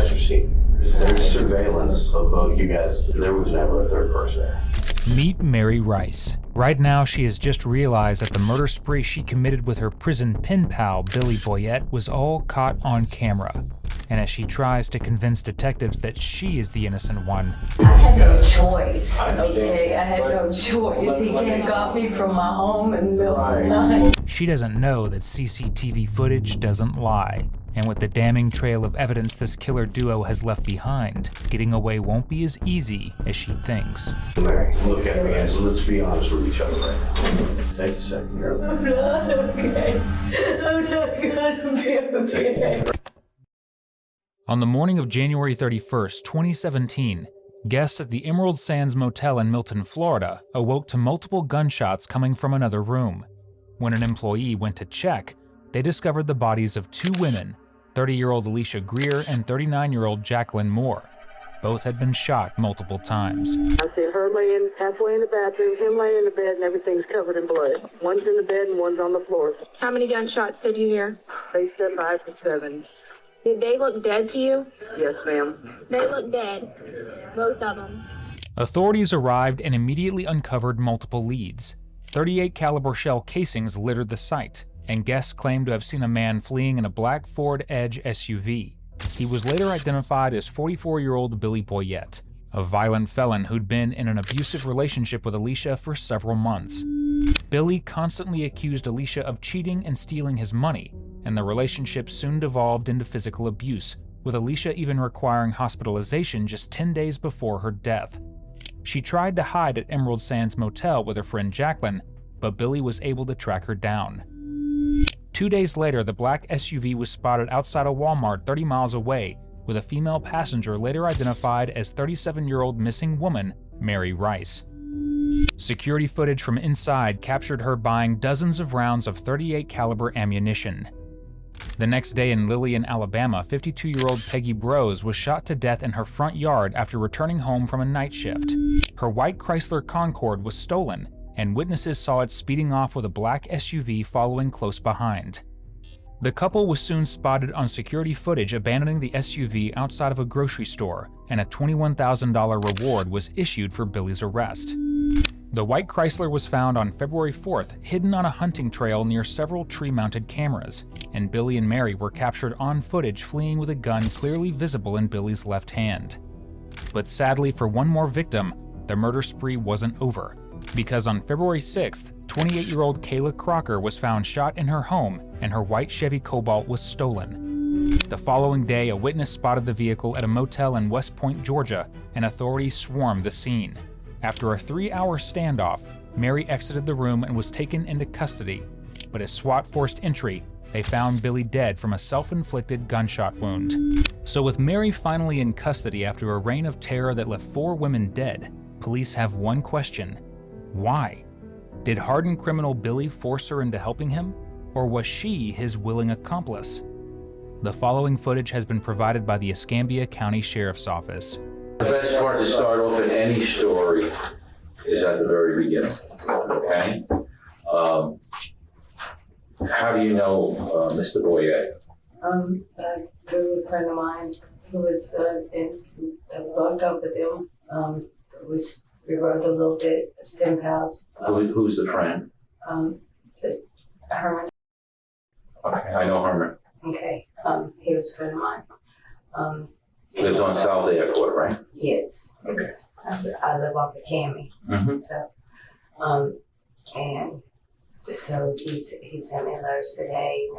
guys are seeing. There's surveillance of both you guys. There was never a third person there. Meet Mary Rice. Right now, she has just realized that the murder spree she committed with her prison pen pal, Billy Boyette, was all caught on camera. And as she tries to convince detectives that she is the innocent one, I had no choice, okay? I had no choice. He came got me from my home in the middle of the night. she doesn't know that CCTV footage doesn't lie. And with the damning trail of evidence this killer duo has left behind, getting away won't be as easy as she thinks. Mary, look at me, and let's be honest with each other right now. Take a second here. I'm not okay. I'm not gonna be okay. On the morning of January 31st, 2017, guests at the Emerald Sands Motel in Milton, Florida, awoke to multiple gunshots coming from another room. When an employee went to check, they discovered the bodies of two women, 30-year-old Alicia Greer and 39-year-old Jacqueline Moore. Both had been shot multiple times. I see her laying halfway in the bathroom, him laying in the bed, and everything's covered in blood. One's in the bed and one's on the floor. How many gunshots did you hear? They said 5 to 7. Did they look dead to you? Yes, ma'am. They look dead. Both of them. Authorities arrived and immediately uncovered multiple leads. 38 caliber shell casings littered the site, and guests claimed to have seen a man fleeing in a black Ford Edge SUV. He was later identified as 44-year-old Billy Boyette, a violent felon who'd been in an abusive relationship with Alicia for several months. Billy constantly accused Alicia of cheating and stealing his money, and the relationship soon devolved into physical abuse, with Alicia even requiring hospitalization just 10 days before her death. She tried to hide at Emerald Sands Motel with her friend Jacqueline, but Billy was able to track her down. 2 days later, the black SUV was spotted outside a Walmart 30 miles away, with a female passenger later identified as 37-year-old missing woman, Mary Rice. Security footage from inside captured her buying dozens of rounds of .38 caliber ammunition. The next day in Lillian, Alabama, 52-year-old Peggy Brose was shot to death in her front yard after returning home from a night shift. Her white Chrysler Concorde was stolen, and witnesses saw it speeding off with a black SUV following close behind. The couple was soon spotted on security footage abandoning the SUV outside of a grocery store, and a $21,000 reward was issued for Billy's arrest. The white Chrysler was found on February 4th, hidden on a hunting trail near several tree-mounted cameras, and Billy and Mary were captured on footage fleeing with a gun clearly visible in Billy's left hand. But sadly for one more victim, the murder spree wasn't over, because on February 6th, 28-year-old Kayla Crocker was found shot in her home and her white Chevy Cobalt was stolen. The following day, a witness spotted the vehicle at a motel in West Point, Georgia, and authorities swarmed the scene. After a 3-hour standoff, Mary exited the room and was taken into custody, but as SWAT forced entry, they found Billy dead from a self-inflicted gunshot wound. So with Mary finally in custody after a reign of terror that left 4 women dead, police have one question: why? Did hardened criminal Billy force her into helping him, or was she his willing accomplice? The following footage has been provided by the Escambia County Sheriff's Office. The best part to start off in any story is at the very beginning, okay? How do you know Mr. Boyette? There was a friend of mine who was locked up with him. We rode a little bit, it's pen pals. Who's the friend? Just Herman. Okay, I know Herman. Okay, he was a friend of mine. Lives on South Airport, right? Yes. Okay. I live off of Cami. Mm-hmm. So, and so he sent me letters today,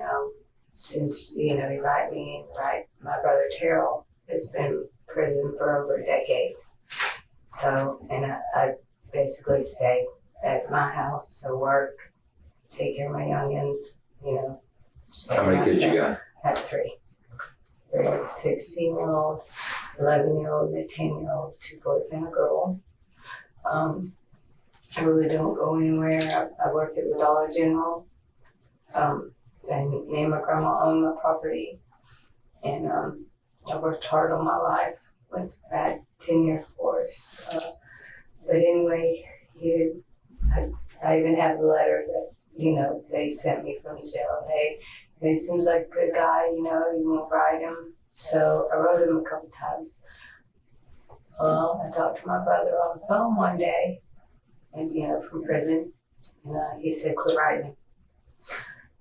since, he write me and write my brother Terrell has been in prison for over a decade. So, and I basically stay at my house, so work, take care of my youngins, How many kids you got? I have 3. They're a 16-year-old, 11-year-old, and a 10-year-old, 2 boys and a girl. I really don't go anywhere. I work at the Dollar General. And me and my grandma own my property. And I worked hard all my life. I had 10-year course. But anyway, I even have the letter that, they sent me from jail. Hey, he seems like a good guy, you want to ride him. So I wrote him a couple times. Well, I talked to my brother on the phone one day, and from prison, and he said, "Quit writing.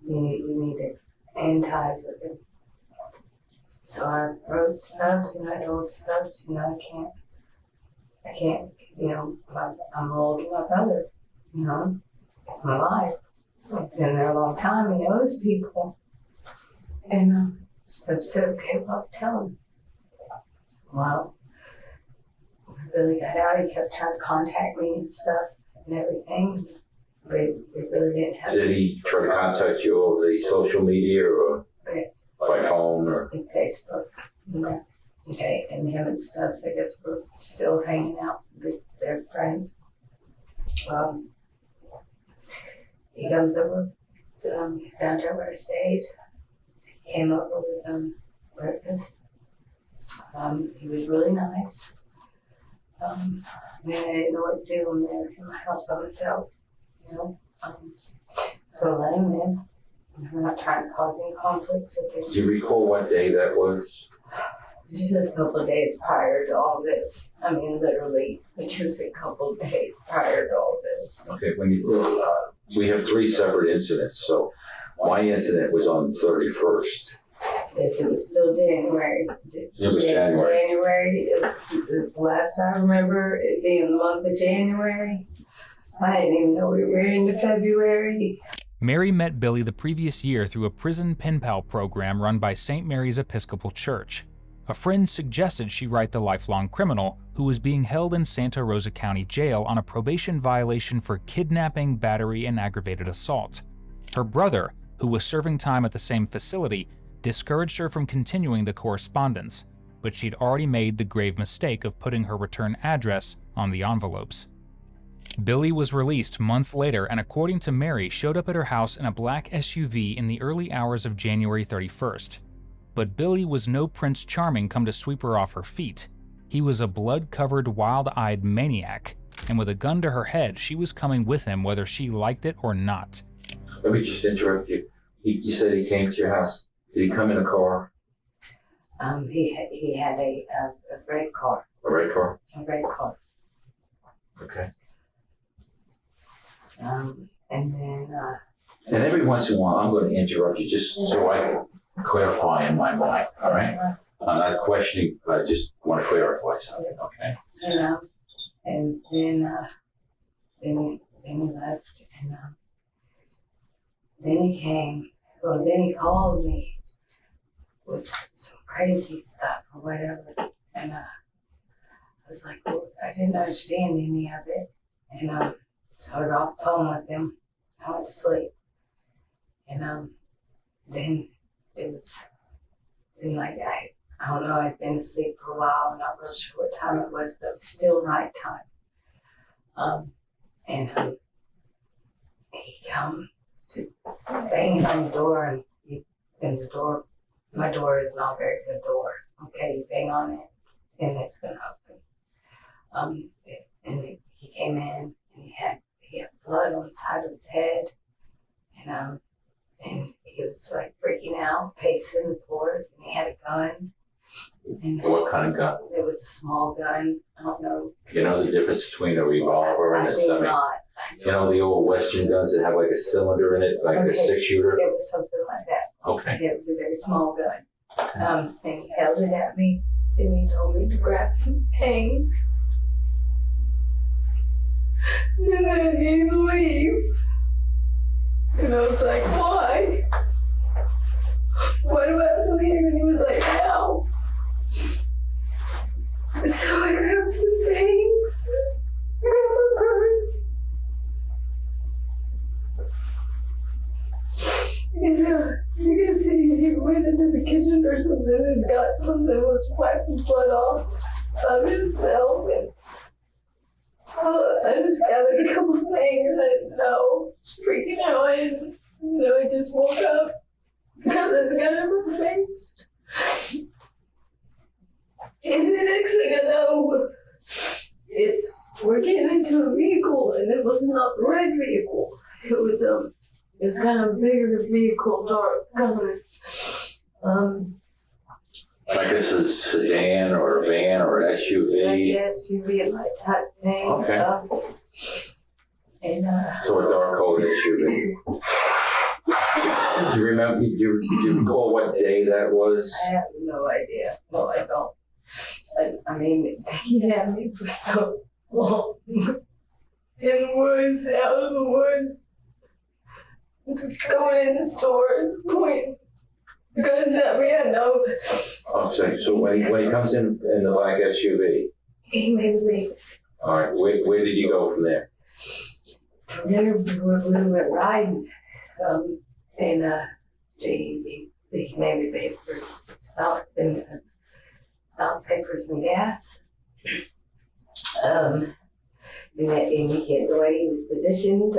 You need to end ties with him." So I wrote stubs, I wrote stubs. I can't. I'm old with my brother. It's my life. I've been there a long time. He knows people, and so I said, "Okay, well, I'll tell him." Well, when Billy got out, he kept trying to contact me and stuff and everything, but we really didn't have. Did he try to contact you over the social media or by phone or? Facebook. Okay, and him and Stubbs, I guess, we're still hanging out with their friends. He comes over, down to where I stayed. He came over with breakfast. He was really nice. I didn't know what to do when they were in my house by myself, so I let him in. I'm not trying to cause any conflicts with him. Do you recall what day that was? Just a couple of days prior to all this. I mean, literally, just a couple of days prior to all this. Okay, we have 3 separate incidents, so my incident was on the 31st. Yes, it was still January. It was January. January is the last I remember it being the month of January. I didn't even know we were into February. Mary met Billy the previous year through a prison pen pal program run by St. Mary's Episcopal Church. A friend suggested she write the lifelong criminal who was being held in Santa Rosa County Jail on a probation violation for kidnapping, battery, and aggravated assault. Her brother, who was serving time at the same facility, discouraged her from continuing the correspondence, but she'd already made the grave mistake of putting her return address on the envelopes. Billy was released months later and, according to Mary, showed up at her house in a black SUV in the early hours of January 31st. But Billy was no Prince Charming come to sweep her off her feet. He was a blood-covered, wild-eyed maniac, and with a gun to her head, she was coming with him whether she liked it or not. Let me just interrupt you. You said he came to your house. Did he come in a car? He had a red car. A red car? A red car. Okay. And then. And every once in a while, I'm going to interrupt you just so I can clarify in my mind, all right? I'm not questioning, but I just want to clarify something, okay? And then he left, and then he came. Well, then he called me with some crazy stuff or whatever, and I was like, well, I didn't understand any of it, and so I got off the phone with him. I went to sleep, and then it was like I don't know. I'd been asleep for a while. I'm not real sure what time it was, but it was still nighttime. And he come to banging on the door, and the door, my door is not a very good door. Okay, you bang on it, and it's gonna open. And he came in, and he had blood on the side of his head, and he was like freaking out, pacing the floors, and he had a gun. And What kind of gun? It was a small gun. I don't know. You know the difference between a revolver and a stomach? You know the old Western guns that have like a cylinder in it, like a 6-shooter? It was something like that. Okay. It was a very small gun. And he held it at me, and he told me to grab some things. And then he leave. And I was like, why? Why do I have to leave? And he was like, now. So I grabbed some things, grabbed my purse, and you can see he went into the kitchen or something and got something that was wiping blood off of himself, and I just gathered a couple things. I didn't know, freaking out. I didn't know. I just woke up, got this gun in my face. And the next thing I know, we're getting into a vehicle, and it was not the red vehicle. It was kind of a bigger vehicle, dark colored. I guess a sedan or a van or an SUV. Yes, you be like type thing. Okay. And So a dark colored SUV. Do you remember, do you recall what day that was? I have no idea. No, I don't. I mean, he had me for so long. In the woods, out of the woods. Going into stores, pointing guns at me, I know. Oh, so when he comes in the black SUV, He made me leave. all right, where did you go from there? From there, we went riding. And he made me pay for stock papers and gas. And he had the way he was positioned.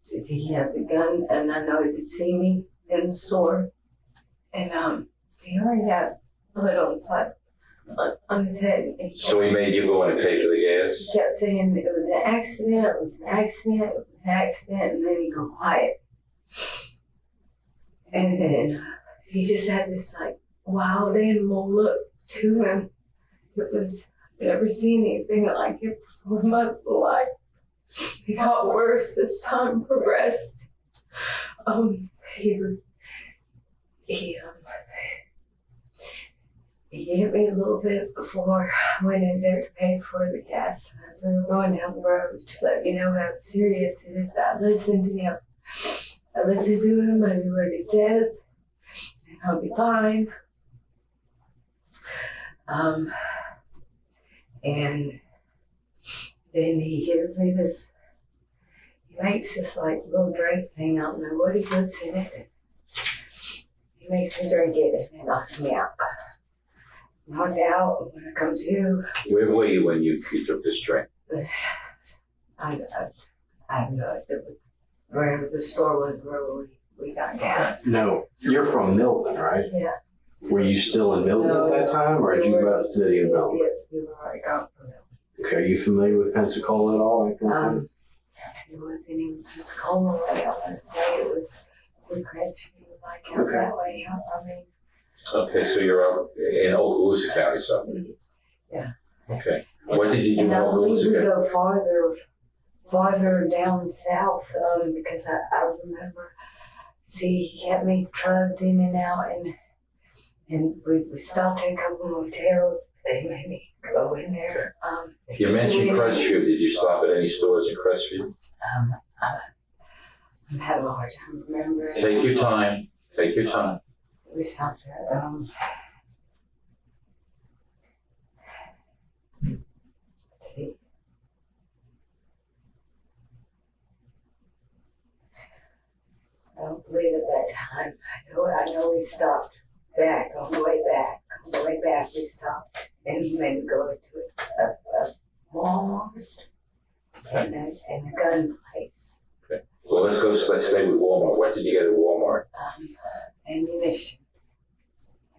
He had the gun, and I know he could see me in the store. And he already had blood on the side on his head. So he made you go in and pay for the gas? He kept saying it was an accident, it was an accident, it was an accident, and then he'd go quiet. And then he just had this like wild animal look to him. It was, I've never seen anything like it before in my life. It got worse as time progressed. He hit me a little bit before I went in there to pay for the gas. As we were going down the road to let me know how serious it is. I listened to him. I listen to him, I do what he says, and I'll be fine. And then he gives me this, he makes this like little drink thing, I don't know what he puts in it. He makes me drink it and it knocks me out. Knocked out, when I come to. Where were you when you took this drink? I have no idea. Wherever the store was where we got gas. No, you're from Milton, right? Yeah. Were you still in Milton at that time, or had you left the city of Milton? Yes, we were already gone from Milton. Okay, are you familiar with Pensacola at all? It wasn't even Pensacola way. I want to say it was the Crestview, like out that way. I mean. Okay, so you're out in Okaloosa County, so. Yeah. Okay. What did you do in And I believe we Okaloosa County? go farther down south, because I remember, he had me drugged in and out, and we stopped at a couple motels. They made me go in there. You mentioned Crestview. Did you stop at any stores in Crestview? I'm having a hard time remembering. Take your time. Take your time. We stopped at, let's see. I don't believe at that time. I know we stopped back on the way back. On the way back, we stopped and he made me go into a Walmart and a gun place. Okay. Well, let's stay with Walmart. What did you get at Walmart? Ammunition.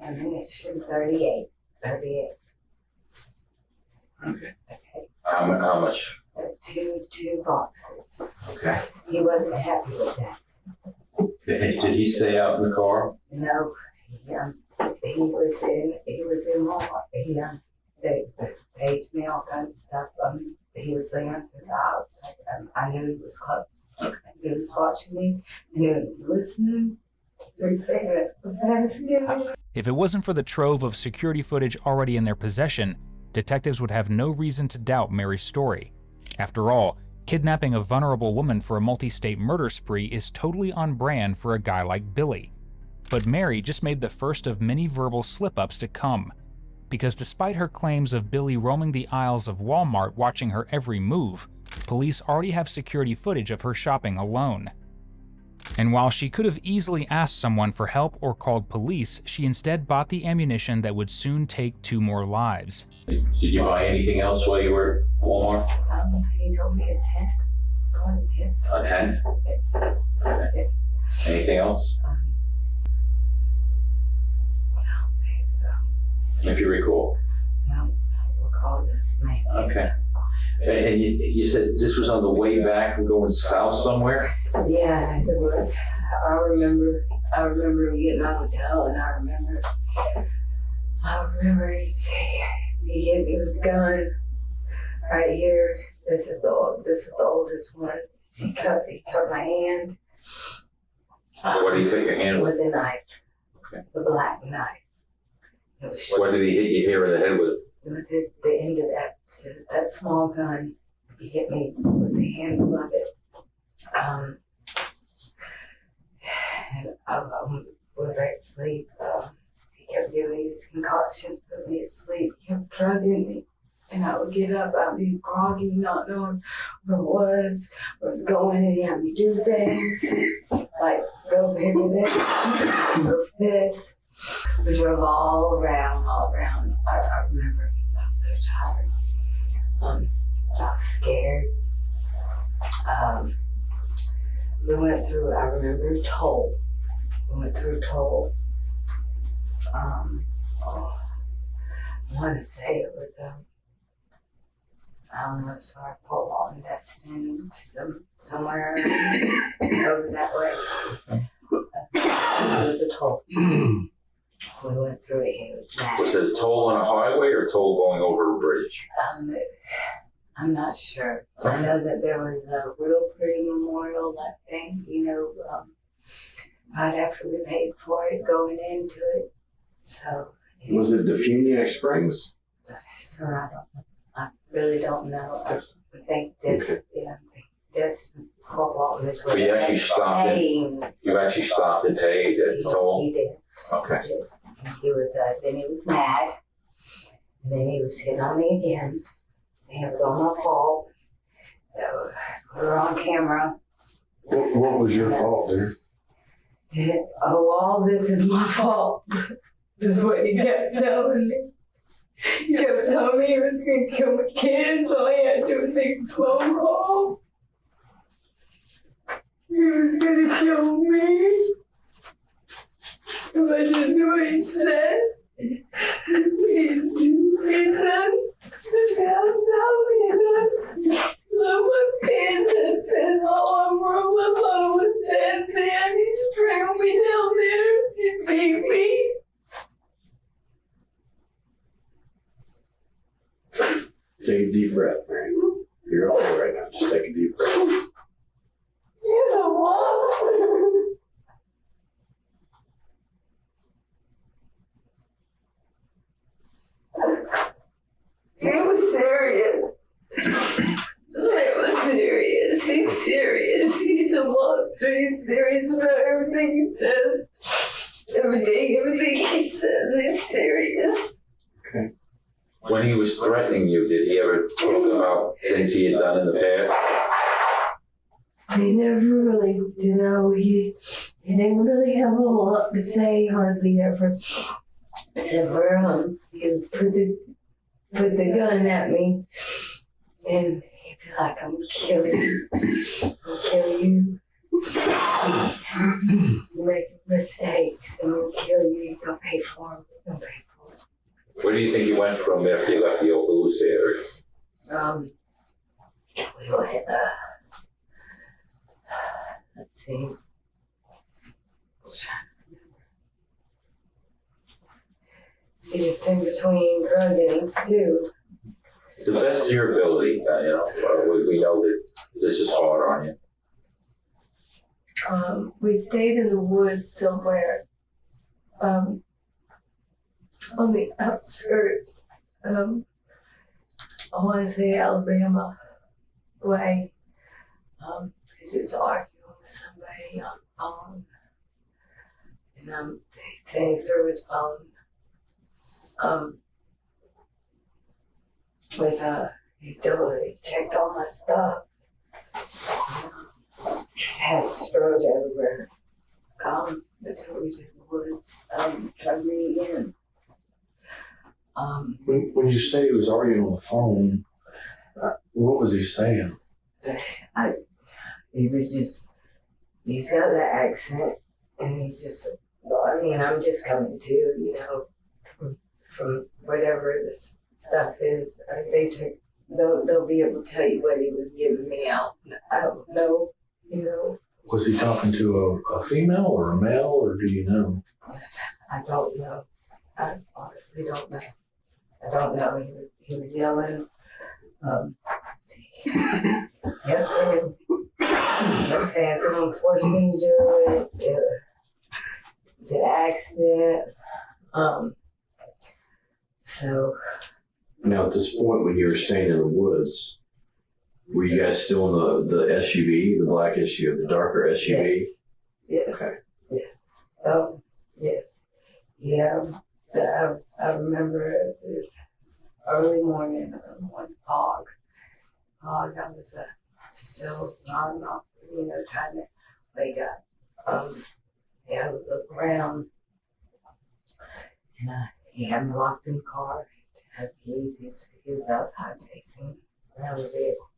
38. Okay. Okay. How much? Two boxes. Okay. He wasn't happy with that. Did he stay out in the car? No, he was in Walmart. They paid me all kinds of stuff. He was there for the house. I knew he was close. Okay. He was watching me. I knew he was listening. Everything that was asking. If it wasn't for the trove of security footage already in their possession, detectives would have no reason to doubt Mary's story. After all, kidnapping a vulnerable woman for a multi-state murder spree is totally on brand for a guy like Billy. But Mary just made the first of many verbal slip-ups to come. Because despite her claims of Billy roaming the aisles of Walmart watching her every move, police already have security footage of her shopping alone. And while she could have easily asked someone for help or called police, she instead bought the ammunition that would soon take 2 more lives. Did you buy anything else while you were at Walmart? He told me a tent. I want a tent. A tent? Okay. Yes. Anything else? I don't think so. If you recall. No, we'll call this man. Okay. And you said this was on the way back from going south somewhere? Yeah, it was. I remember getting out of the hotel, and I I remember he hit me with a gun right here. This is the oldest one. He cut my hand. What did he take your hand with? With a knife. Okay. A black knife. It was What did he hit you here in the head with? with the end of that small gun. He hit me with the handle of it. And I went back to sleep. He kept giving me these concoctions, put me to sleep. He kept drugging me. And I would get up, I'd be groggy, not knowing where it was going, and he had me do things. Like, go here to this, go to this. We drove all around. I remember I was so tired. I was scared. We went through, I remember, toll. We went through toll. I want to say it was, I don't know, sort of pull on Destin, somewhere over that way. It was a toll. We went through it, it was mad. Was it a toll on a highway or a toll going over a bridge? I'm not sure. I know that there was a real pretty memorial, that thing, right after we paid for it, going into it. So. Was it Defuniak Springs? Sir, I really don't know. I think this, this football is what So you actually stopped it? You actually stopped and paid at the toll? He did. Okay. He was, then he was mad. And then he was hitting on me again. And it was all my fault. We were on camera. What was your fault there? Oh, all this is my fault. Is what he kept telling me. He kept telling me he was going to kill my kids. All he had to do was make a phone call. He was going to kill me if I didn't do what he said. He didn't do anything. He left my pants and piss all over him. I thought I was dead then. He strangled me down there. He beat me. Take a deep breath, Mary. You're okay right now. Just take a deep breath. He's a monster. He was serious. It was serious. He's serious. He's a monster. He's serious about everything he says. Everything he says, he's serious. Okay. When he was threatening you, did he ever talk about things he had done in the past? He never really, he didn't really have a lot to say, hardly ever. Except for he put the gun at me, and he'd be like, "I'm gonna kill you. I'll kill you. You make mistakes, I'm gonna kill you. You're gonna pay for them. You're gonna pay for them." Where do you think you went from after you left the old Lewis area? We went, let's see. I'm trying to remember. See, it's in between drug-ins, too. To the best of your ability, we know that this is hard on you. We stayed in the woods somewhere, on the outskirts, I want to say Alabama way, because he was arguing with somebody on the phone, and they threw his phone. But he checked all my stuff. Had it strode everywhere. But it was in the woods, trying me in. When you say he was arguing on the phone, what was he saying? He's got that accent, and he's just, I'm just coming to, from whatever this stuff is. They'll be able to tell you what he was giving me out. I don't know, Was he talking to a female or a male, or do you know? I don't know. I honestly don't know. I don't know. He was yelling. Kept saying someone forced him to do it. It's an accident. So Now, at this point, when you were staying in the woods, were you guys still in the SUV, the black SUV, the darker SUV? yes. Okay. Yes. Yes. Yeah. I remember it early morning, one fog. I was still nodding off, trying to wake up. I would look around, and he had me locked in the car. Had keys. He was outside pacing around the vehicle.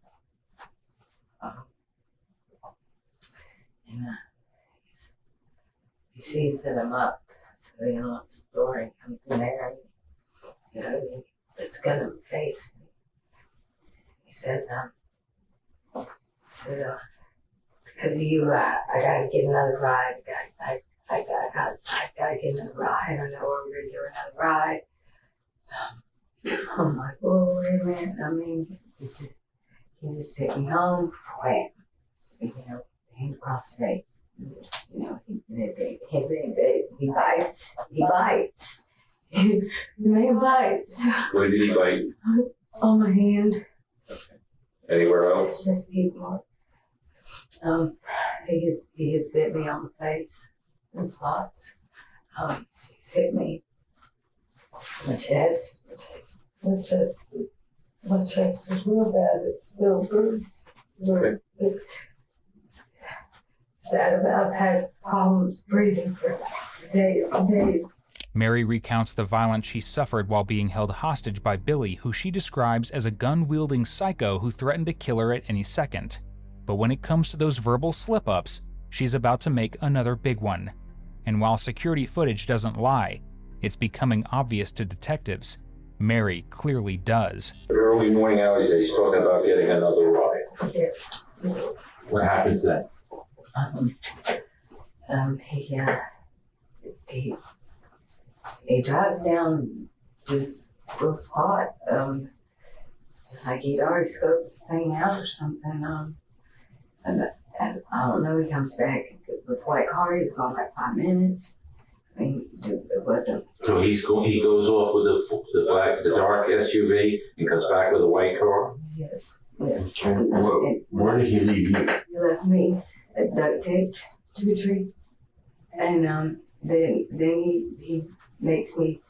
He sees that I'm up, so the story comes in there, and it's gonna face me. He says, because of you, I gotta get another ride. I gotta get another ride. I know we're gonna do another ride. I'm like, oh, wait a minute. I mean, he just took me home, wham, hand across the face. He bites. The man bites. Where did he bite? On my hand. Anywhere else? Just teeth mark. He has bit me on the face in spots. He's hit me. My chest is real bad. It's still bruised. It's sad. I've had problems breathing for days and days. Mary recounts the violence she suffered while being held hostage by Billy, who she describes as a gun-wielding psycho who threatened to kill her at any second. But when it comes to those verbal slip-ups, she's about to make another big one. And while security footage doesn't lie, it's becoming obvious to detectives. Mary clearly does. Early morning hours, he's talking about getting another ride. Yes. What happens then? He drives down this little spot. It's like he'd already scoped this thing out or something. And I don't know, he comes back with white car. He was gone like 5 minutes. I mean, it wasn't. So he goes off with the dark SUV and comes back with a white car? Yes. And where did he leave you? He left me duct taped to a tree. And then he makes me,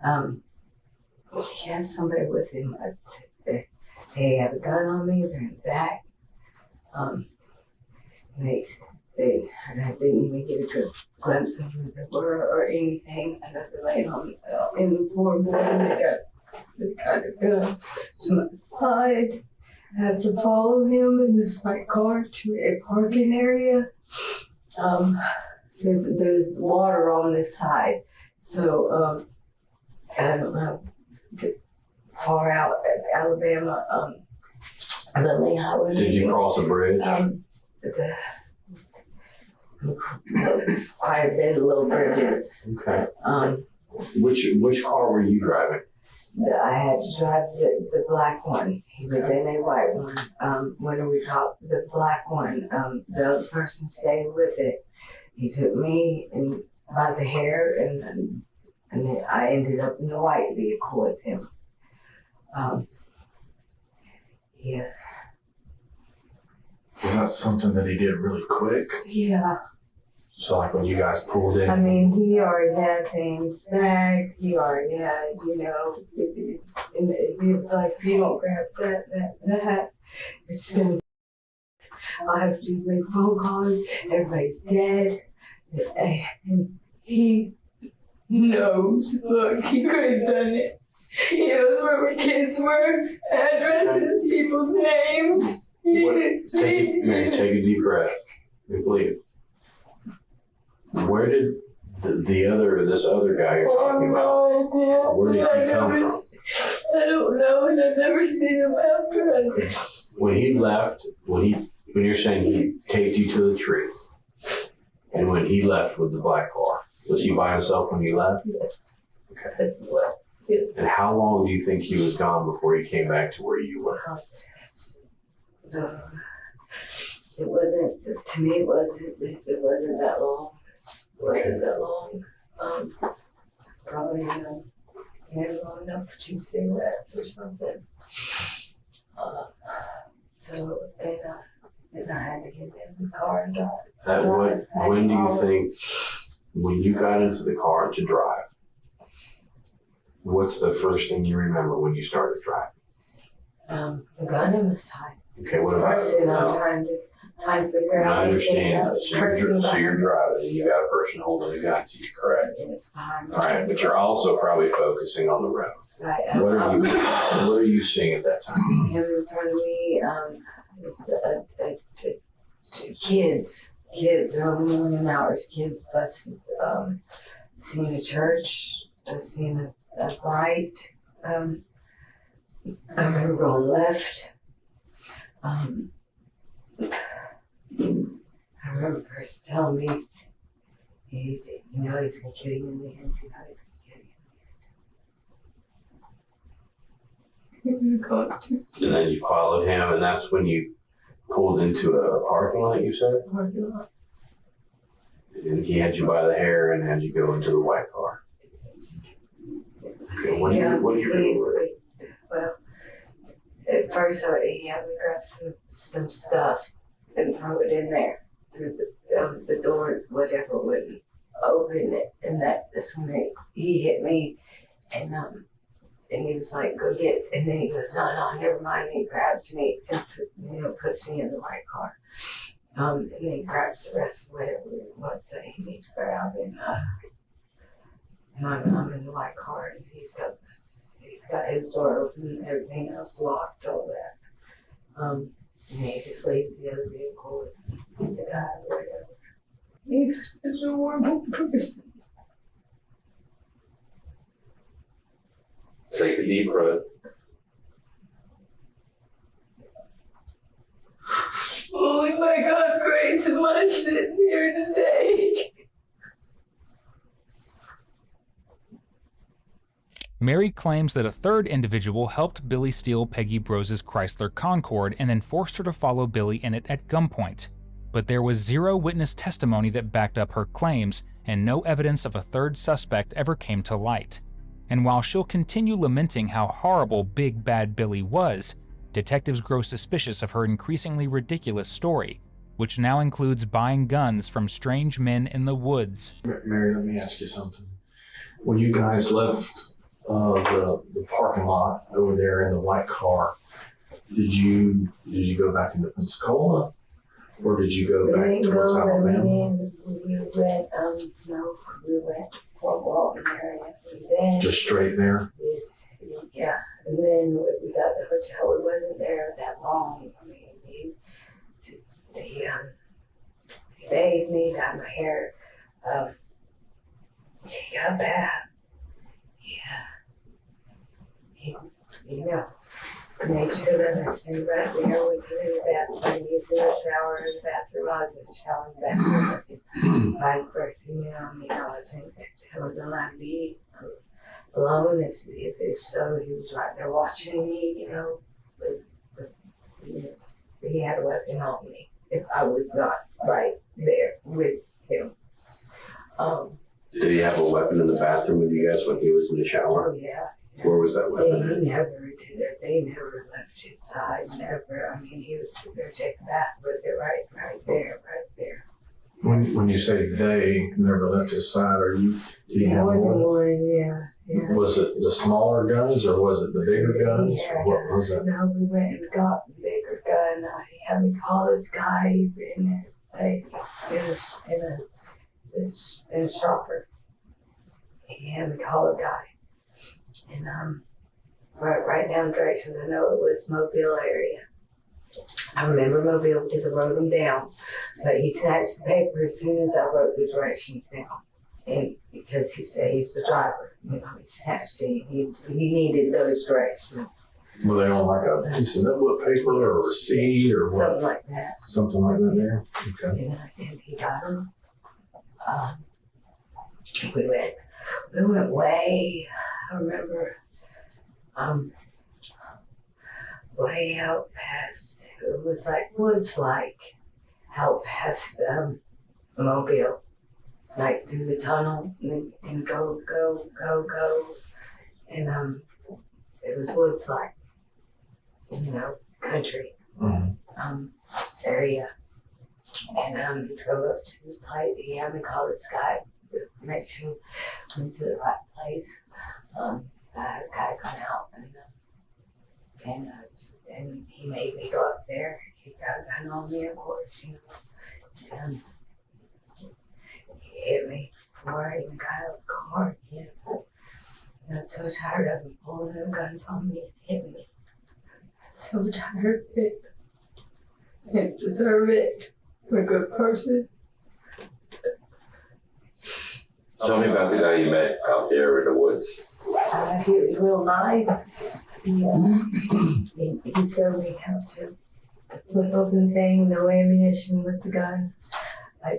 he has somebody with him. They have a gun on me, they're in the back. I didn't even get a good glimpse of who they were or anything. I got to lay on in the floorboard, and they got a gun to my side. I had to follow him in this white car to a parking area. There's water on this side, so I don't know, far out at Alabama, Lily Highway. Did you cross a bridge? Quite a bit of little bridges. Okay. Which car were you driving? I had to drive the black one. He was in a white one. When we got the black one, the other person stayed with it. He took me by the hair, and then I ended up in the white vehicle with him. Yeah. Was that something that he did really quick? Yeah. So like when you guys pulled in? I mean, he already had things bagged. He already had, it's like, if you don't grab that, it's gonna, I'll have to use make phone calls. Everybody's dead. And he knows, look, he could have done it. He knows where my kids were, addresses, people's names. Mary, take a deep breath. Complete it. Where did this other guy you're talking about, where did he come from? I don't know, and I've never seen him after. When he left, when you're saying he taped you to the tree, and when he left with the black car, was he by himself when he left? Yes. Okay. This is what it's. And how long do you think he was gone before he came back to where you were? It wasn't, to me, it wasn't that long. It wasn't that long. Probably, maybe long enough for 2 cigarettes or something. So, and I had to get in the car and drive. When do you think, when you got into the car to drive, what's the first thing you remember when you started driving? The gun in the side. Okay, what about First thing I'm trying to figure out. I understand. So you're driving and you got a person holding a gun to you, correct? It's fine. All right, but you're also probably focusing on the road. Right. What are you seeing at that time? Him in front of me, kids, early morning hours, kids, buses, seeing a church, seeing a light, I remember going left. I remember a person telling me, he's gonna kill you in the end, he's gonna kill you in the end. And then you followed him, and that's when you pulled into a parking lot, you said? And he had you by the hair and had you go into the white car. Okay, what do you remember? Well, at first he had me grab some stuff and throw it in there through the door, whatever wouldn't open it, and that's when he hit me, and he was like, "Go get," and then he goes, "No, never mind." And he grabs me and puts me in the white car, and then he grabs the rest of whatever it was that he needed to grab, and I'm in the white car, and he's got his door open and everything else locked, all that. And he just leaves the other vehicle with the guy or whatever. He's a horrible person. Take a deep breath. Only by God's grace am I sitting here today. Mary claims that a third individual helped Billy steal Peggy Brose's Chrysler Concorde and then forced her to follow Billy in it at gunpoint. But there was zero witness testimony that backed up her claims, and no evidence of a third suspect ever came to light. And while she'll continue lamenting how horrible Big Bad Billy was, detectives grow suspicious of her increasingly ridiculous story, which now includes buying guns from strange men in the woods. Mary, let me ask you something. When you guys left the parking lot over there in the white car, did you go back into Pensacola, or did you go back towards Alabama? We went for a walk in there, and then Just straight there? yeah, and then we got the hotel. We wasn't there that long. I mean, he bathed me, got my hair. He got a bath. Made sure that I stayed right there with him in the bathroom. He's in the shower in the bathroom. I was in the shower in the bathroom. Vice versa, I wasn't allowed to be alone. If so, he was right there watching me, he had a weapon on me if I was not right there with him. Did he have a weapon in the bathroom with you guys when he was in the shower? Oh, yeah. Where was that weapon? He never did it. They never left his side. Never. I mean, he was there taking a bath with it right there. When you say they never left his side, did you have More than more? one, yeah. Was it the smaller guns, or was it the bigger guns? Yeah. What was it? No, we went and got the bigger gun. He had me call this guy in a shopper. He had me call a guy. And right down directions, I know it was Mobile area. I remember Mobile because I wrote them down. But he snatched the paper as soon as I wrote the directions down. And because he said he's the driver, he snatched it. He needed those directions. Were they on like a piece of notebook paper or a receipt or what? Something like that. Something like that there? Okay. And he got them. We we went way, I remember, way out past, it was like woods out past Mobile, like through the tunnel and go. And it was woods like, country area. And drove up to this place. He had me call this guy to make sure we went to the right place. I had a guy come out and he made me go up there. He got a gun on me, of course, and he hit me before I even got out of the car. And I'm so tired of him pulling them guns on me and hitting me. So tired of it. I didn't deserve it. I'm a good person. Tell me about the guy you met out there in the woods. He was real nice. He showed me how to flip open thing, no ammunition with the gun.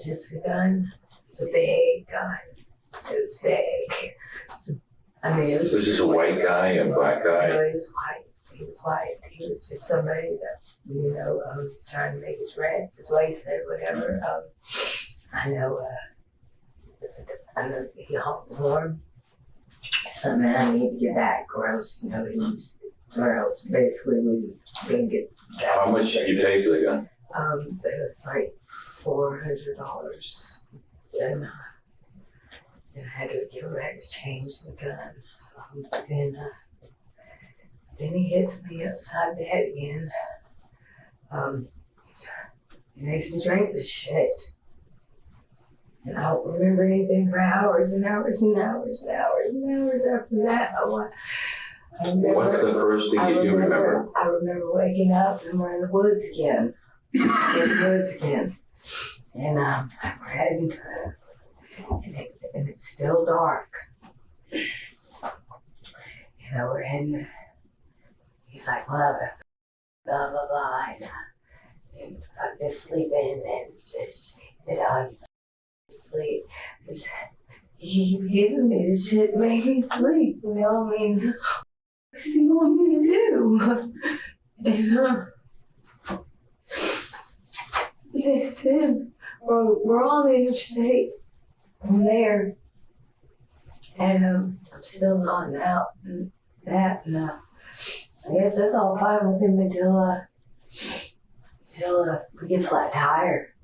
Just a gun. It's a big gun. It was big. It was. This is a white guy, a black guy? No, he was white. He was white. He was just somebody that, trying to make his rent. That's why he said whatever. I know he honked the horn. Something I need to get back, or else, basically we just didn't get back. How much did you pay for the gun? It was like $400. And I had to give back to change the gun. Then he hits me upside the head again. He makes me drink this shit. And I don't remember anything for hours and hours and hours and hours and hours after that. I remember, What's the first thing you do remember? I remember waking up and we're in the woods again. And we're heading, and it's still dark. We're heading, he's like, well, blah, blah, blah, and fuck this sleeping, and sleep. He giving me this shit, make me sleep, what's he want me to do? And then we're on the interstate from there, and I'm still nodding out and that, and I guess that's all fine with him until we get flat tire.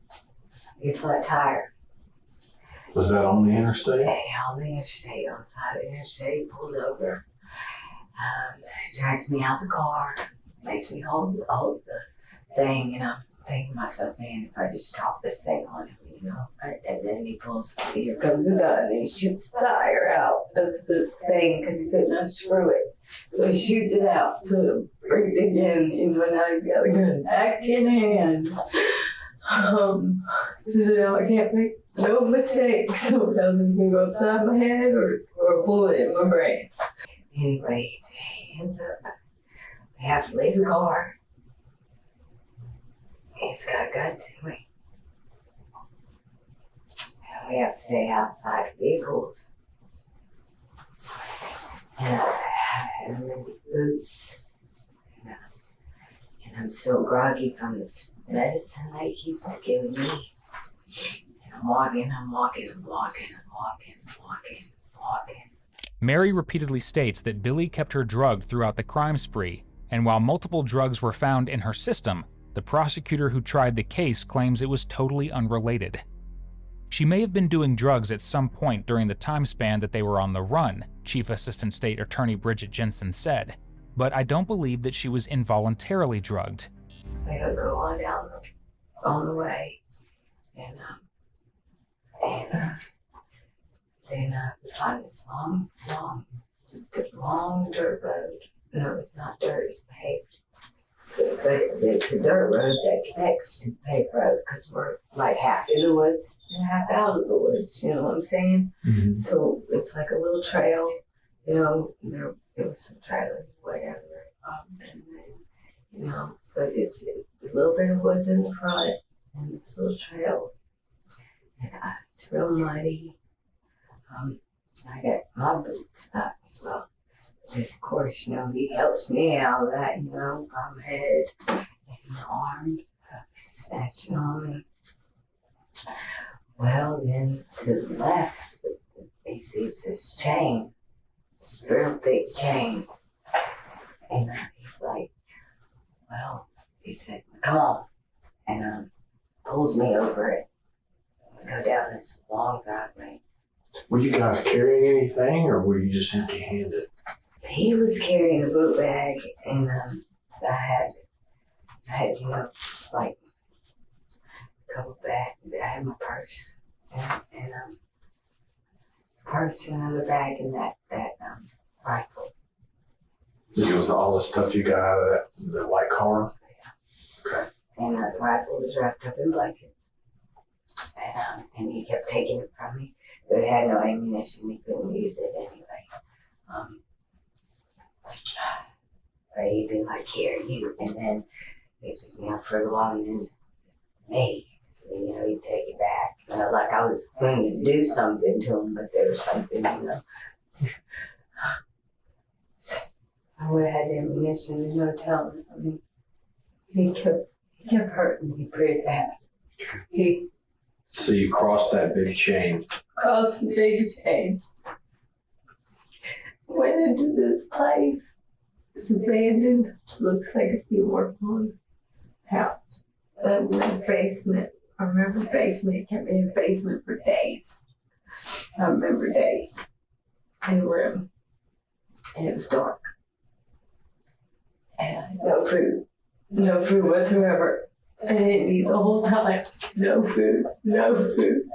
Was that on the interstate? Yeah, on the interstate, on the side of the interstate, pulled over, drags me out the car, makes me hold the thing, and I'm thinking to myself, man, if I just drop this thing on him, and then he pulls, here comes the gun, and he shoots the tire out of the thing because he couldn't unscrew it. So he shoots it out, so bring it again, now he's got a gun back in hand. So now I can't make no mistakes. So else is gonna go upside my head or a bullet in my brain. Anyway, he ends up, we have to leave the car. He's got a gun to me. And we have to stay outside vehicles. And I'm in these boots. And I'm still groggy from this medicine that he keeps giving me. And I'm walking. Mary repeatedly states that Billy kept her drugged throughout the crime spree, and while multiple drugs were found in her system, the prosecutor who tried the case claims it was totally unrelated. She may have been doing drugs at some point during the time span that they were on the run, Chief Assistant State Attorney Bridget Jensen said, but I don't believe that she was involuntarily drugged. I gotta go on down on the way, and then we find this long dirt road. No, it's not dirt, it's paved. But it's a dirt road that connects to the paved road because we're like half in the woods and half out of the woods, you know what I'm saying? Mm-hmm. So it's like a little trail, there was some trailers, whatever. And then, but it's a little bit of woods in the front and this little trail. And it's real muddy. I got my boots stuck. Well, of course, he helps me out of that, I'm headed and armed, snatching on me. Well, then to the left, he sees this chain, this real big chain. And he's like, well, he said, come on. And pulls me over it. We go down this long driveway. Were you guys carrying anything, or were you just empty-handed? He was carrying a boot bag, and I had, just like a couple bags. I had my purse, and purse and another bag, and that rifle. This was all the stuff you got out of the white car? Okay. And the rifle was wrapped up in blankets. And he kept taking it from me. But it had no ammunition. We couldn't use it anyway. But he'd be like, here, you. And then he'd pick me up further along and me. And, he'd take it back. Like I was going to do something to him, but there was something, I would have had ammunition, there's no telling. I mean, he kept hurting me pretty bad. He So you crossed that big chain. crossed the big chain, went into this place. It's abandoned, looks like it's being worked on. House. In the basement. I remember the basement, kept me in the basement for days. I remember days in the room. And it was dark. And no food whatsoever. I didn't eat the whole time. No food. I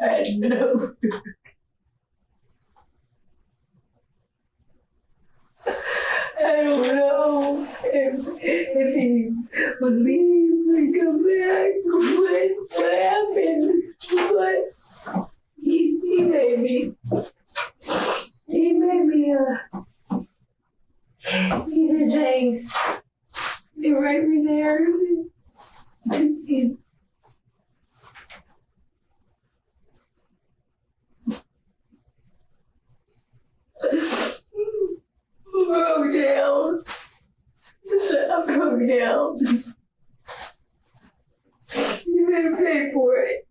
had no food. I don't know if he would leave and come back. What happened? But he made me. He did things. He right me there. Broke down. I broke down. You better pay for it.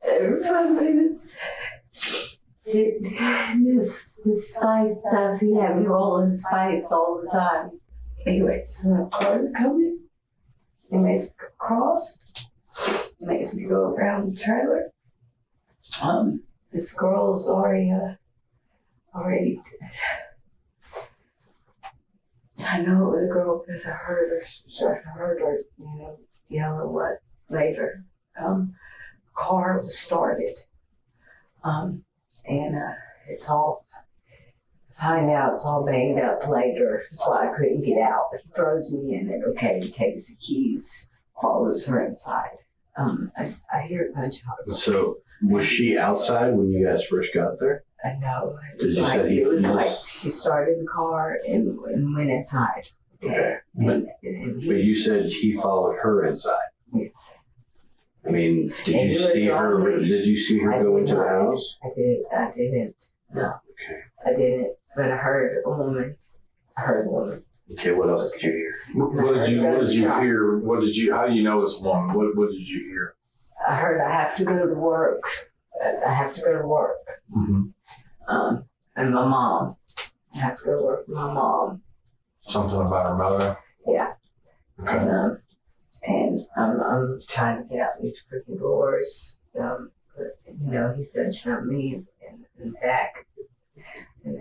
Every 5 minutes. This spice stuff, he had me rolling spice all the time. Anyway, so the car coming. It makes me go across. It makes me go around the trailer. This girl's already. I know it was a girl because I heard her, yell what later. Car was started. And it's all, find out it's all banged up later. That's why I couldn't get out. He throws me in it. Okay, he takes the keys, follows her inside. I hear gunshots. So was she outside when you guys first got there? I know. It was like she started the car and went inside. Okay. But you said he followed her inside. Yes. I mean, did And you he was see her? on me. Did you see her go into the house? I didn't. No. Okay. I didn't. But I heard a woman. Okay. What else did you hear? What did you hear? How do you know this woman? What did you hear? I heard I have to go to work. Mm-hmm. And my mom. I have to go to work with my mom. Something about her mother? Yeah. Okay. And I'm trying to get out these freaking doors. But, he said shot me in the back of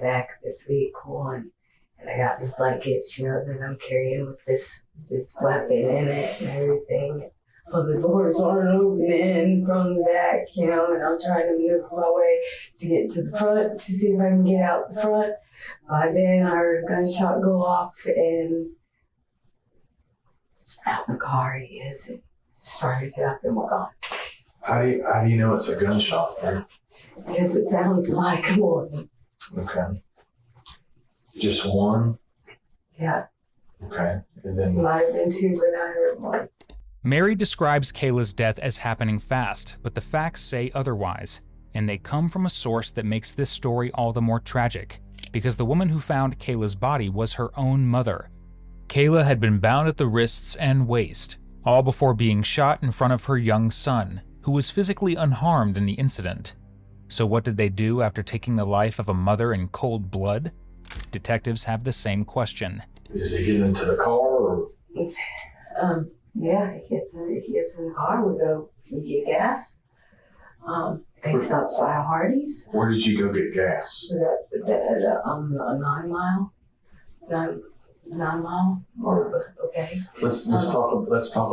this vehicle, and I got this blanket, that I'm carrying with this weapon in it and everything. Well, the doors aren't opening from the back, and I'm trying to move my way to get to the front to see if I can get out the front. By then, I heard a gunshot go off, and out in the car he is, and started it up and we're gone. How do you know it's a gunshot, right? Because it sounds like one. Okay. Just one? Yeah, Okay. And then might have been two, but I heard one. Mary describes Kayla's death as happening fast, but the facts say otherwise, and they come from a source that makes this story all the more tragic, because the woman who found Kayla's body was her own mother. Kayla had been bound at the wrists and waist, all before being shot in front of her young son, who was physically unharmed in the incident. So what did they do after taking the life of a mother in cold blood? Detectives have the same question. Does he get into the car or? Yeah, he gets in the car, we get gas. They stop by Hardee's. Where did you go get gas? A 9 mile. 9 mile. Okay. Let's talk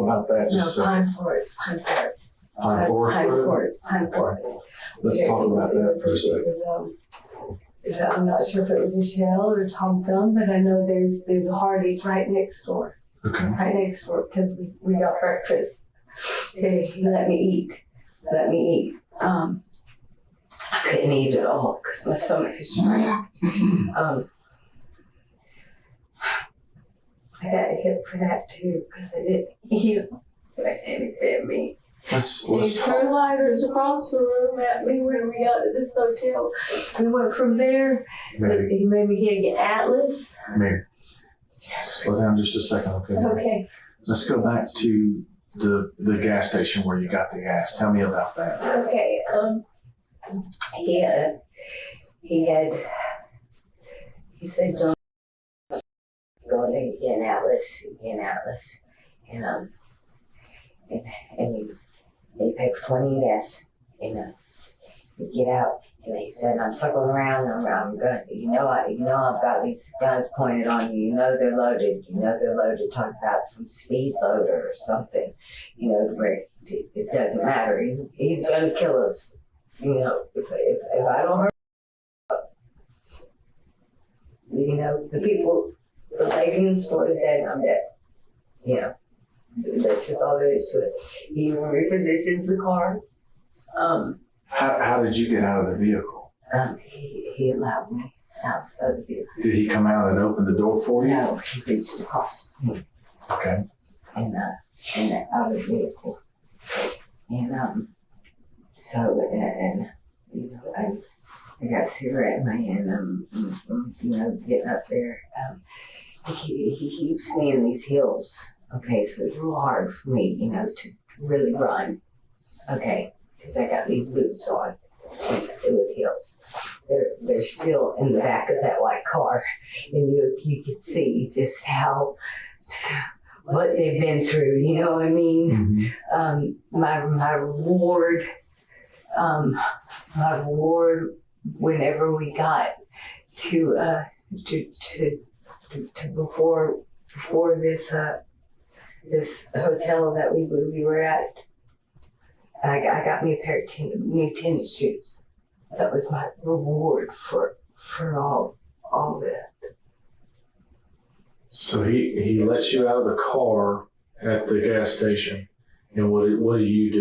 about that just a Pine second. Forest. Pine Forest. Let's talk about that for a second. I'm not sure if it was a Shell or Tom Thumb, but I know there's a Hardee's right next door. Okay. Right next door, because we got breakfast. He let me eat. I couldn't eat it all because my stomach is strained. I got hit for that too because I didn't eat them. But it bit me. Let's He talk. threw lighters across the room at me when we got to this hotel. We went from there. Mary, He made me get Atlas. Mary, slow down just a second, okay? Okay. Let's go back to the gas station where you got the gas. Tell me about that. Okay. He said, "John, go in and get an Atlas, and you pay for 20 gas, and you get out." And he said, "I'm circling around. I'm going. I've got these guns pointed on you. You know they're loaded. Talk about some speed loader or something. Where it doesn't matter. He's going to kill us. If I don't hurt, the lady in the store is dead, and I'm dead. That's just all there is to it." He repositions the car. How did you get out of the vehicle? He allowed me out of the vehicle. Did he come out and open the door for you? No, he reached across me Okay. and out of the vehicle. And I got a cigarette in my hand. I'm getting up there. He keeps me in these hills. Okay, so it's real hard for me, to really run. Okay, because I got these boots on with heels. They're still in the back of that white car, and you can see just what they've been through. You know what I mean? Mm-hmm. My reward. Whenever we got to before this hotel that we were at, I got me a pair of new tennis shoes. That was my reward for all that. So he lets you out of the car at the gas station, and what do you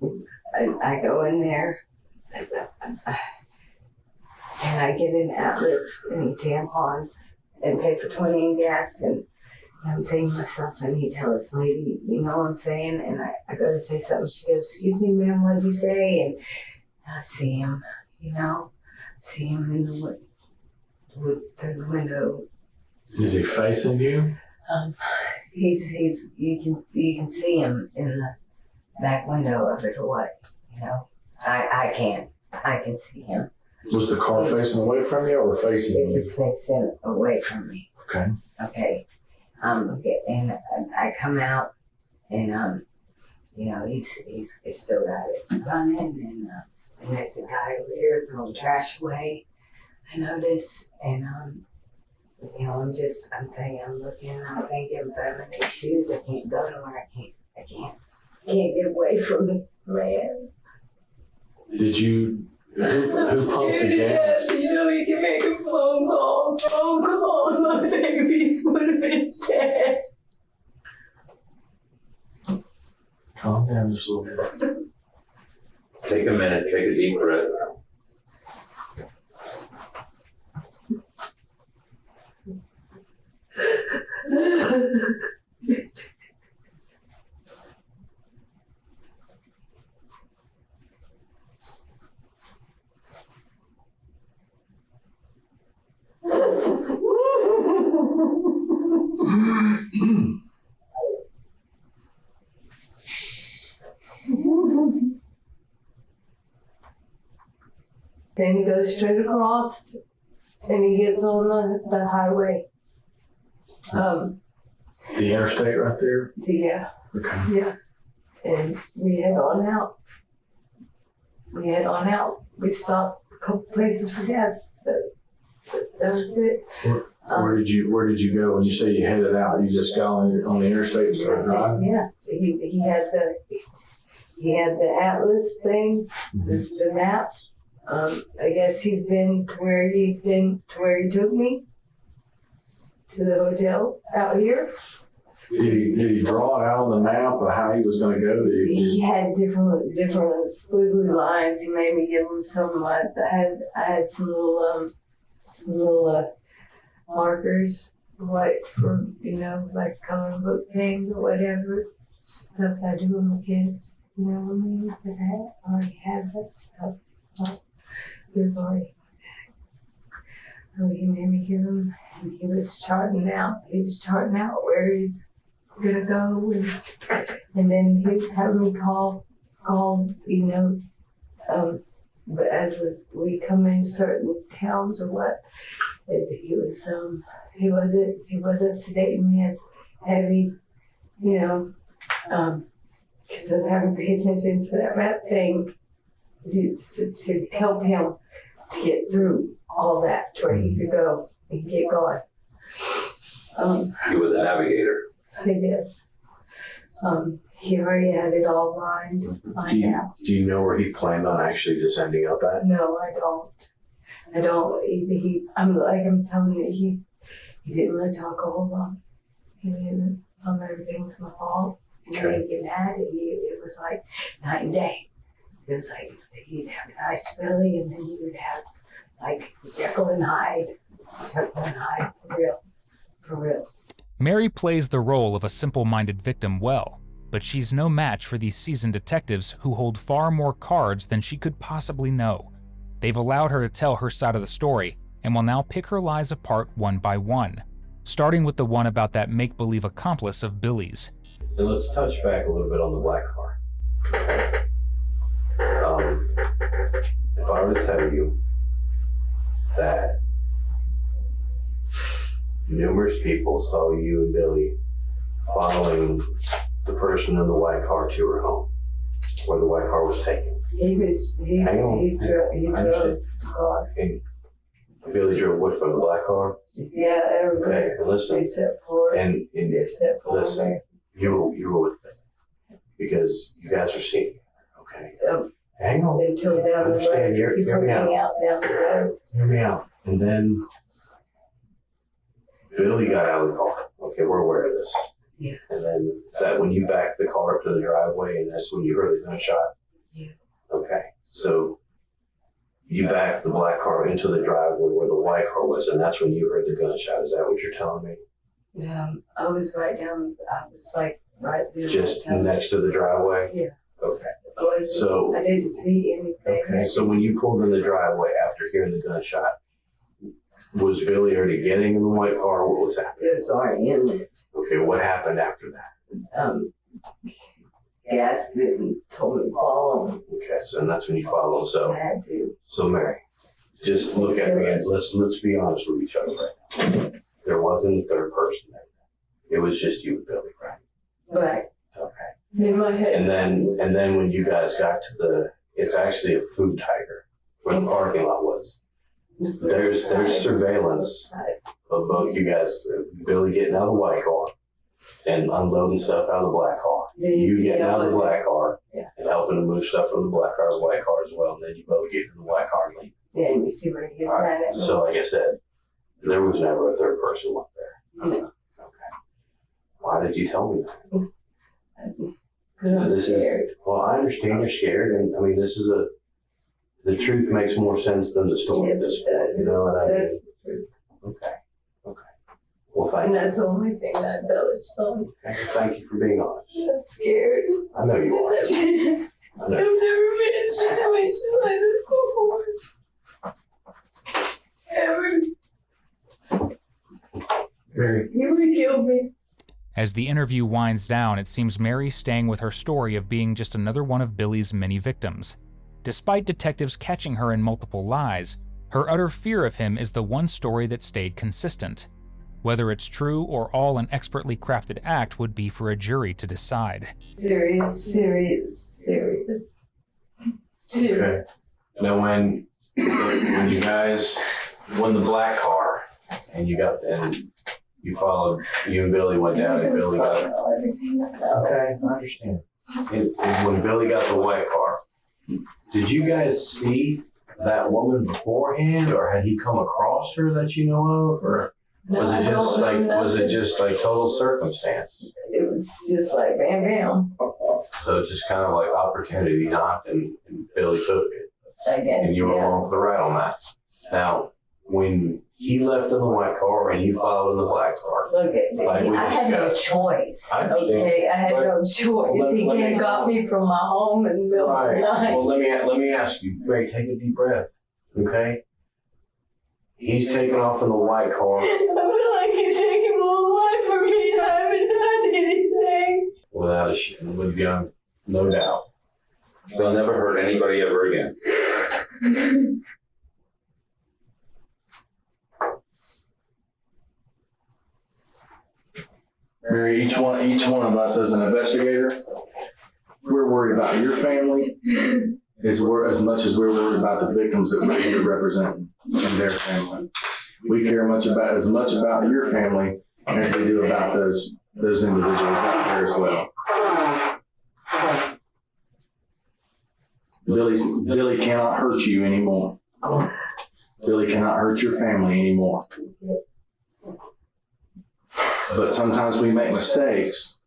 do? I go in there and I get an Atlas and tampons and pay for 20 in gas, and I'm thinking to myself, I need to tell this lady, you know what I'm saying? And I go to say something. She goes, "Excuse me, ma'am, what did you say?" And I see him, in the through the window. Is he facing you? You can see him in the back window of it or what, I can see him. Was the car facing away from you or facing It you? was facing away from me. Okay. Okay. And I come out, and he's still got it running, and there's a guy over here throwing trash away. I notice, and I'm thinking, but I'm in these shoes. I can't go nowhere. I can't get away from this man. Did you? Who pumped the gas? You can make a phone call, and my babies would have been dead. Calm down just a little bit. Take a minute, take a deep breath. then he goes straight across and he gets on the highway. The interstate right there? Yeah, Okay. yeah. And we head on out. We stopped a couple places for gas, but that was it. Where did you go when you say you headed out? You just got on the interstate and started driving? Yeah, he had the atlas thing, the map. I guess he's been to where he took me to the hotel out here. Did he draw it out on the map of how he was going to go? He had different squiggly lines. He made me give him some. I had some little markers, what for, like comic book things or whatever stuff I do with my kids. You know what I mean? But I already had that stuff. It was already. So he made me give him, and he was charting out where he's gonna go, and then he was having me call, but as we come in certain towns or what, he wasn't sedating me as heavy, because I was having to pay attention to that map thing to help him to get through all that to where he could go and get going. You were the navigator. I guess. He already had it all lined out. Do you know where he planned on actually just ending up at? No, I don't. I'm telling you, he didn't really talk a whole lot. He didn't. Everything's my fault. And when he get mad, it was like night and day. It was like he'd have a nice belly, and then he would have like Jekyll and Hyde. For real. Mary plays the role of a simple-minded victim well, but she's no match for these seasoned detectives who hold far more cards than she could possibly know. They've allowed her to tell her side of the story and will now pick her lies apart one by one, starting with the one about that make-believe accomplice of Billy's. And let's touch back a little bit on the black car. If I were to tell you that numerous people saw you and Billy following the person in the white car to her home, where the white car was taken. He drove the car. And Billy drove what, from the black car? Yeah, everybody. Okay, and listen. Except for Listen, Mary. you were with them because you guys are senior. Okay. Hang on. Until down the Understand, road. He hear put me out. me out down the road. Hear me out. And then Billy got out of the car. Okay, we're aware of this. Yeah. And then is that when you backed the car up to the driveway and that's when you heard the gunshot? Yeah. Okay. So you backed the black car into the driveway where the white car was, and that's when you heard the gunshot. Is that what you're telling me? I was right there. Just next to the driveway? Yeah. Okay. I didn't see anything. Okay. So when you pulled in the driveway after hearing the gunshot, was Billy already getting in the white car? What was happening? It was already in there. Okay. What happened after that? Gas didn't told me to follow him. Okay. So that's when you followed. So I had to. So Mary, just look at me and let's be honest with each other right now. There wasn't a third person there. It was just you and Billy, right? Right. Okay. In my head. And then when you guys got to it's actually a food tiger where the parking lot was. There's surveillance of both you guys, Billy getting out of the white car and unloading stuff out of the black car. You getting out of the black car and helping to move stuff from the black car to the white car as well. And then you both get in the white car and leave. Yeah, and you see where he gets mad at me. So like I said, there was never a third person left there. No. Okay. Why did you tell me that? Because I'm scared. Well, I understand you're scared, and I mean, the truth makes more sense than the story at this point. You know what I mean? That's the truth. Okay. Well, thank And you. that's the only thing that embellished on. Thank you for being honest. I'm scared. I know you are. I've I know. never been in a situation like this before. Ever. Mary, He would have killed me. As the interview winds down, it seems Mary's staying with her story of being just another one of Billy's many victims. Despite detectives catching her in multiple lies, her utter fear of him is the one story that stayed consistent. Whether it's true or all an expertly crafted act would be for a jury to decide. Serious. Okay. Now, when you guys won the black car and you followed, you and Billy went down and Billy got it. Okay, I understand. And when Billy got the white car, did you guys see that woman beforehand, or had he come across her that you know of, or was it just like total circumstance? It was just like bam, bam. So just kind of like opportunity knocked and Billy took it. I guess. And you were along for the ride on that. Now, when he left in the white car and you followed in the black car. Look at me. I had no choice. Okay, I had no choice. He came and got me from my home in the middle of the night. Well, let me ask you. Ray, take a deep breath. Okay. He's taking off in the white car. I feel like he's taking my life from me. I haven't done anything. Without a with a gun, no doubt. They'll never hurt anybody ever again. Mary, each one of us as an investigator, we're worried about your family as much as we're worried about the victims that we're here representing and their family. We care as much about your family as we do about those individuals out there as well. Billy cannot hurt you anymore. Billy cannot hurt your family anymore. But sometimes we make mistakes,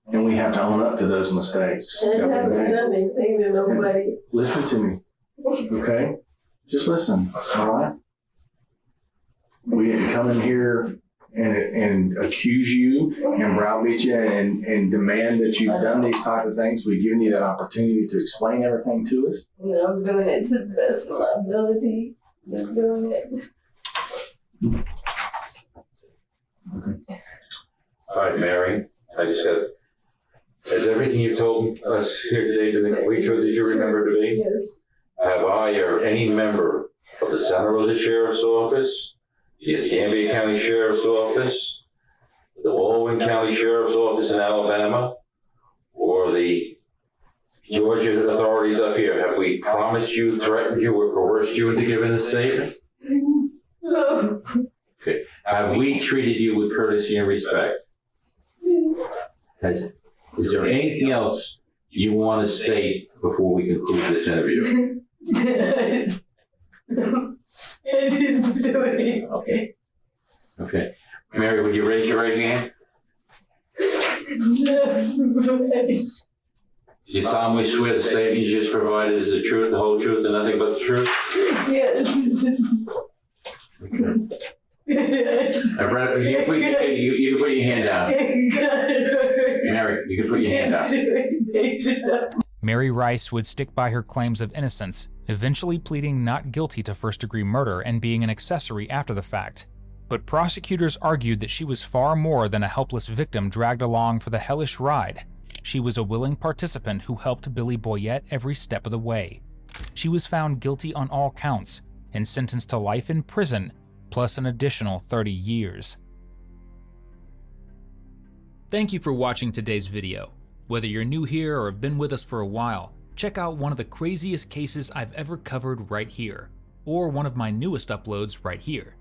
and we have to own up to those mistakes. I haven't done anything to nobody. Listen to me, okay? Just listen, all right? We didn't come in here and accuse you and browbeat you and demand that you've done these type of things. We've given you that opportunity to explain everything to us. I'm doing it to the best of my ability. Just doing it. Okay. All right, Mary, is everything you told us here today the complete truth that you remember to be? Yes. Have I or any member of the Santa Rosa Sheriff's Office, the Escambia County Sheriff's Office, the Baldwin County Sheriff's Office in Alabama, or the Georgia authorities up here, have we promised you, threatened you, or coerced you into giving a statement? No. Okay. Have we treated you with courtesy and respect? Is there anything else you want to state before we conclude this interview? I didn't do anything. Okay. Mary, would you raise your right hand? Did you solemnly swear the statement you just provided is the truth, the whole truth, and nothing but the truth? Yes. Okay. Now, Brett, you can put your hand down. Mary, you can put your hand down. Mary Rice would stick by her claims of innocence, eventually pleading not guilty to first-degree murder and being an accessory after the fact. But prosecutors argued that she was far more than a helpless victim dragged along for the hellish ride. She was a willing participant who helped Billy Boyette every step of the way. She was found guilty on all counts and sentenced to life in prison, plus an additional 30 years. Thank you for watching today's video. Whether you're new here or have been with us for a while, check out one of the craziest cases I've ever covered right here, or one of my newest uploads right here.